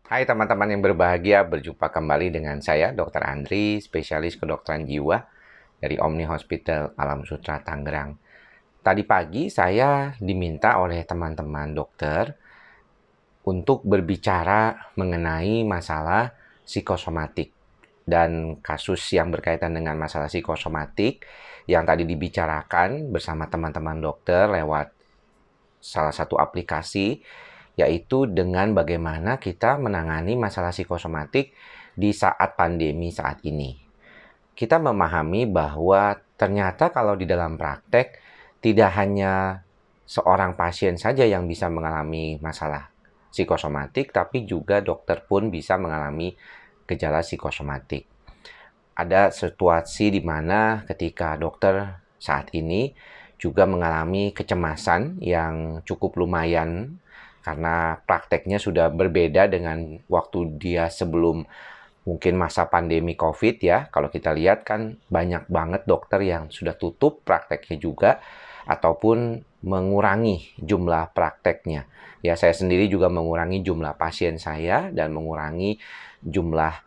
Hai teman-teman yang berbahagia, berjumpa kembali dengan saya, Dr. Andri, spesialis kedokteran jiwa dari Omni Hospital Alam Sutera Tangerang. Tadi pagi saya diminta oleh teman-teman dokter untuk berbicara mengenai masalah psikosomatik dan kasus yang berkaitan dengan masalah psikosomatik yang tadi dibicarakan bersama teman-teman dokter lewat salah satu aplikasi, yaitu dengan bagaimana kita menangani masalah psikosomatik di saat pandemi saat ini. Kita memahami bahwa ternyata kalau di dalam praktek tidak hanya seorang pasien saja yang bisa mengalami masalah psikosomatik, tapi juga dokter pun bisa mengalami gejala psikosomatik. Ada situasi di mana ketika dokter saat ini juga mengalami kecemasan yang cukup lumayan karena prakteknya sudah berbeda dengan waktu dia sebelum mungkin masa pandemi COVID ya. Kalau kita lihat kan banyak banget dokter yang sudah tutup prakteknya juga ataupun mengurangi jumlah prakteknya. Ya, saya sendiri juga mengurangi jumlah pasien saya dan mengurangi jumlah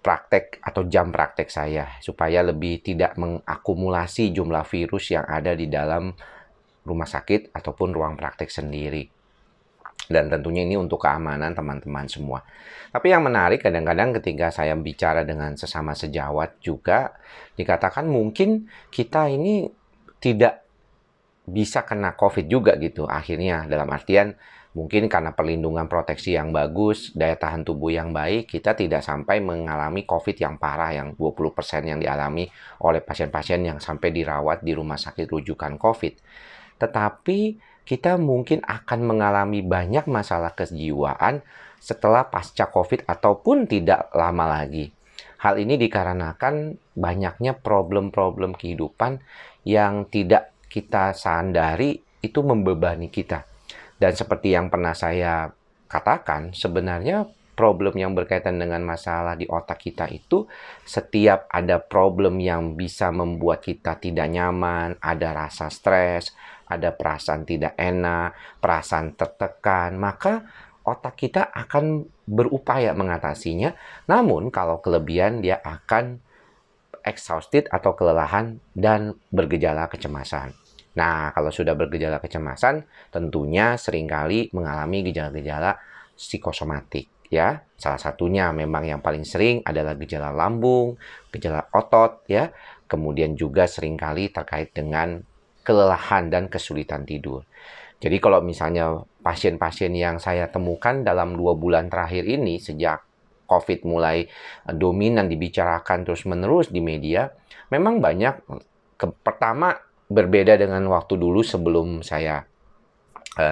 praktek atau jam praktek saya supaya lebih tidak mengakumulasi jumlah virus yang ada di dalam rumah sakit ataupun ruang praktek sendiri. Dan tentunya ini untuk keamanan teman-teman semua. Tapi yang menarik kadang-kadang ketika saya bicara dengan sesama sejawat juga dikatakan mungkin kita ini tidak bisa kena COVID juga gitu akhirnya, dalam artian mungkin karena perlindungan proteksi yang bagus, daya tahan tubuh yang baik, kita tidak sampai mengalami COVID yang parah yang 20% yang dialami oleh pasien-pasien yang sampai dirawat di rumah sakit rujukan COVID. Tetapi kita mungkin akan mengalami banyak masalah kejiwaan setelah pasca COVID ataupun tidak lama lagi. Hal ini dikarenakan banyaknya problem-problem kehidupan yang tidak kita sadari itu membebani kita. Dan seperti yang pernah saya katakan, sebenarnya problem yang berkaitan dengan masalah di otak kita itu setiap ada problem yang bisa membuat kita tidak nyaman, ada rasa stres, ada perasaan tidak enak, perasaan tertekan, maka otak kita akan berupaya mengatasinya. Namun kalau kelebihan dia akan exhausted atau kelelahan dan bergejala kecemasan. Nah, kalau sudah bergejala kecemasan, tentunya seringkali mengalami gejala-gejala psikosomatik ya. Salah satunya memang yang paling sering adalah gejala lambung, gejala otot ya. Kemudian juga seringkali terkait dengan kelelahan dan kesulitan tidur. Jadi kalau misalnya pasien-pasien yang saya temukan dalam 2 bulan terakhir ini sejak COVID mulai dominan dibicarakan terus-menerus di media, memang banyak. Pertama, berbeda dengan waktu dulu sebelum saya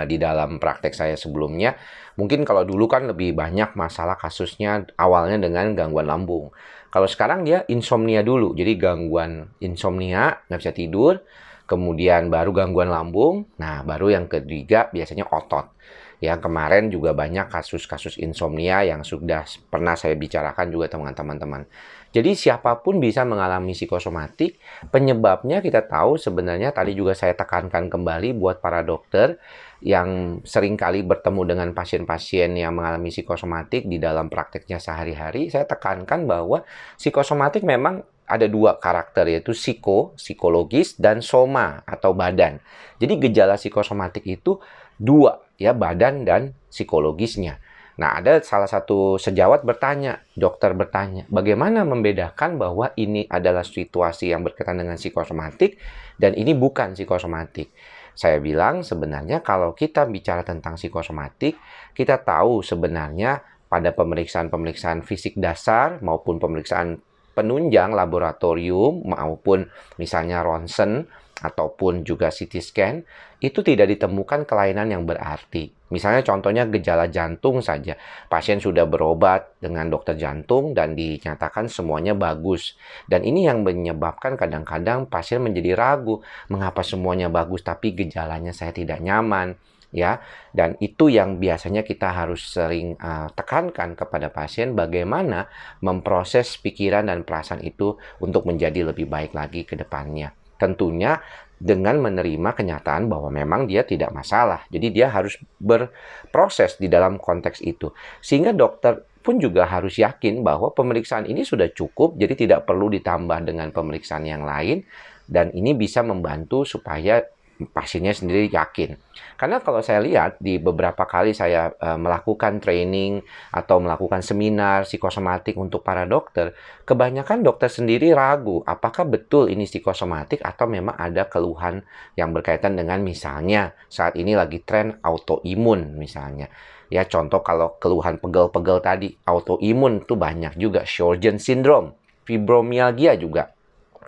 di dalam praktek saya sebelumnya. Mungkin kalau dulu kan lebih banyak masalah kasusnya awalnya dengan gangguan lambung. Kalau sekarang dia insomnia dulu, jadi gangguan insomnia, nggak bisa tidur, kemudian baru gangguan lambung, nah baru yang ketiga biasanya otot. Yang kemarin juga banyak kasus-kasus insomnia yang sudah pernah saya bicarakan juga teman-teman. Jadi siapapun bisa mengalami psikosomatik, penyebabnya kita tahu sebenarnya tadi juga saya tekankan kembali buat para dokter yang seringkali bertemu dengan pasien-pasien yang mengalami psikosomatik di dalam prakteknya sehari-hari, saya tekankan bahwa psikosomatik memang ada 2 karakter, yaitu psikologis, dan soma atau badan. Jadi gejala psikosomatik itu 2, ya, badan dan psikologisnya. Nah, ada salah satu sejawat bertanya, dokter bertanya, bagaimana membedakan bahwa ini adalah situasi yang berkaitan dengan psikosomatik dan ini bukan psikosomatik? Saya bilang sebenarnya kalau kita bicara tentang psikosomatik, kita tahu sebenarnya pada pemeriksaan-pemeriksaan fisik dasar maupun pemeriksaan penunjang laboratorium maupun misalnya ronsen ataupun juga CT scan itu tidak ditemukan kelainan yang berarti. Misalnya contohnya gejala jantung saja. Pasien sudah berobat dengan dokter jantung dan dinyatakan semuanya bagus. Dan ini yang menyebabkan kadang-kadang pasien menjadi ragu, mengapa semuanya bagus tapi gejalanya saya tidak nyaman. Ya, dan itu yang biasanya kita harus sering tekankan kepada pasien bagaimana memproses pikiran dan perasaan itu untuk menjadi lebih baik lagi ke depannya. Tentunya dengan menerima kenyataan bahwa memang dia tidak masalah. Jadi dia harus berproses di dalam konteks itu. Sehingga dokter pun juga harus yakin bahwa pemeriksaan ini sudah cukup, jadi tidak perlu ditambah dengan pemeriksaan yang lain, dan ini bisa membantu supaya pasiennya sendiri yakin. Karena kalau saya lihat di beberapa kali saya melakukan training atau melakukan seminar psikosomatik untuk para dokter, kebanyakan dokter sendiri ragu apakah betul ini psikosomatik atau memang ada keluhan yang berkaitan dengan misalnya saat ini lagi tren autoimun misalnya. Ya contoh kalau keluhan pegel-pegel tadi, autoimun itu banyak juga, Sjögren syndrome, fibromialgia juga.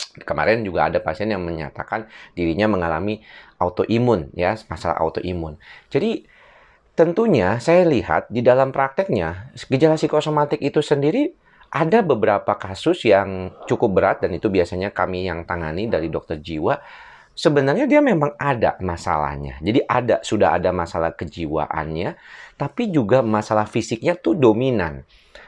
Kemarin juga ada pasien yang menyatakan dirinya mengalami autoimun, ya, masalah autoimun. Jadi tentunya saya lihat di dalam prakteknya gejala psikosomatik itu sendiri ada beberapa kasus yang cukup berat dan itu biasanya kami yang tangani dari dokter jiwa. Sebenarnya dia memang ada masalahnya. Jadi sudah ada masalah kejiwaannya, tapi juga masalah fisiknya tuh dominan.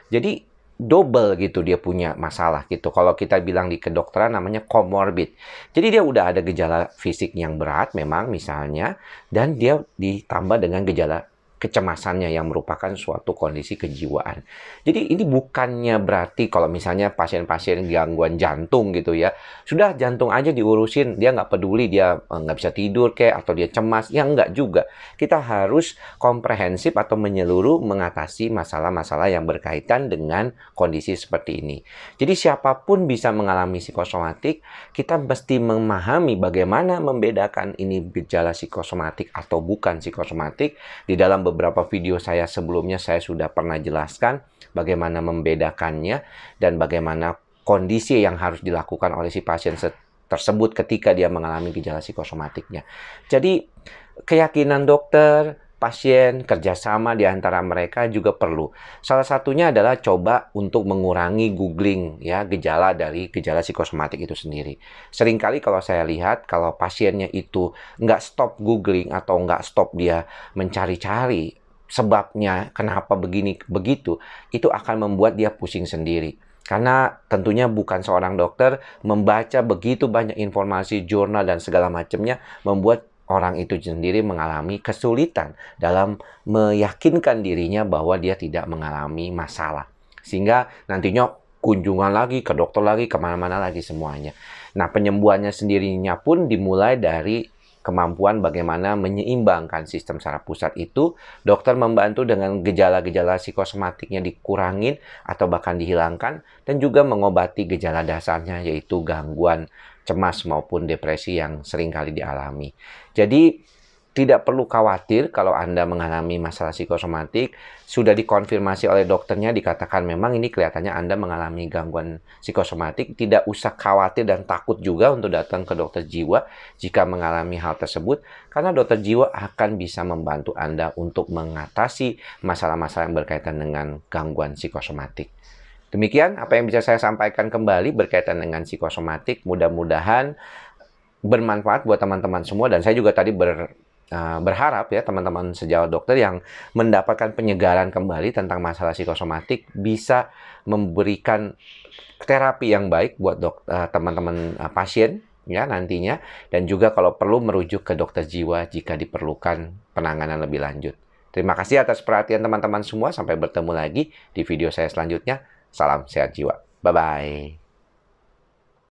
Jadi double gitu dia punya masalah gitu. Kalau kita bilang di kedokteran namanya comorbid. Jadi dia udah ada gejala fisik yang berat memang misalnya, dan dia ditambah dengan gejala kecemasannya yang merupakan suatu kondisi kejiwaan. Jadi ini bukannya berarti kalau misalnya pasien-pasien gangguan jantung gitu ya, sudah jantung aja diurusin, dia nggak peduli, dia nggak bisa tidur kayak atau dia cemas, ya nggak juga. Kita harus komprehensif atau menyeluruh mengatasi masalah-masalah yang berkaitan dengan kondisi seperti ini. Jadi siapapun bisa mengalami psikosomatik, kita mesti memahami bagaimana membedakan ini gejala psikosomatik atau bukan psikosomatik. Di dalam beberapa video saya sebelumnya saya sudah pernah jelaskan bagaimana membedakannya dan bagaimana kondisi yang harus dilakukan oleh si pasien tersebut ketika dia mengalami gejala psikosomatiknya. Jadi keyakinan dokter, pasien, kerjasama di antara mereka juga perlu. Salah satunya adalah coba untuk mengurangi googling ya gejala dari gejala psikosomatik itu sendiri. Seringkali kalau saya lihat, kalau pasiennya itu nggak stop googling atau nggak stop dia mencari-cari sebabnya kenapa begini begitu, itu akan membuat dia pusing sendiri. Karena tentunya bukan seorang dokter membaca begitu banyak informasi, jurnal, dan segala macamnya membuat orang itu sendiri mengalami kesulitan dalam meyakinkan dirinya bahwa dia tidak mengalami masalah. Sehingga nantinya kunjungan lagi, ke dokter lagi, kemana-mana lagi semuanya. Nah, penyembuhannya sendirinya pun dimulai dari kemampuan bagaimana menyeimbangkan sistem saraf pusat itu. Dokter membantu dengan gejala-gejala psikosomatiknya dikurangin atau bahkan dihilangkan, dan juga mengobati gejala dasarnya yaitu gangguan cemas maupun depresi yang seringkali dialami. Jadi tidak perlu khawatir kalau Anda mengalami masalah psikosomatik, sudah dikonfirmasi oleh dokternya, dikatakan memang ini kelihatannya Anda mengalami gangguan psikosomatik, tidak usah khawatir dan takut juga untuk datang ke dokter jiwa jika mengalami hal tersebut, karena dokter jiwa akan bisa membantu Anda untuk mengatasi masalah-masalah yang berkaitan dengan gangguan psikosomatik. Demikian apa yang bisa saya sampaikan kembali berkaitan dengan psikosomatik. Mudah-mudahan bermanfaat buat teman-teman semua. Dan saya juga tadi berharap ya teman-teman sejawat dokter yang mendapatkan penyegaran kembali tentang masalah psikosomatik bisa memberikan terapi yang baik buat teman-teman pasien ya nantinya. Dan juga kalau perlu merujuk ke dokter jiwa jika diperlukan penanganan lebih lanjut. Terima kasih atas perhatian teman-teman semua. Sampai bertemu lagi di video saya selanjutnya. Salam sehat jiwa. Bye-bye.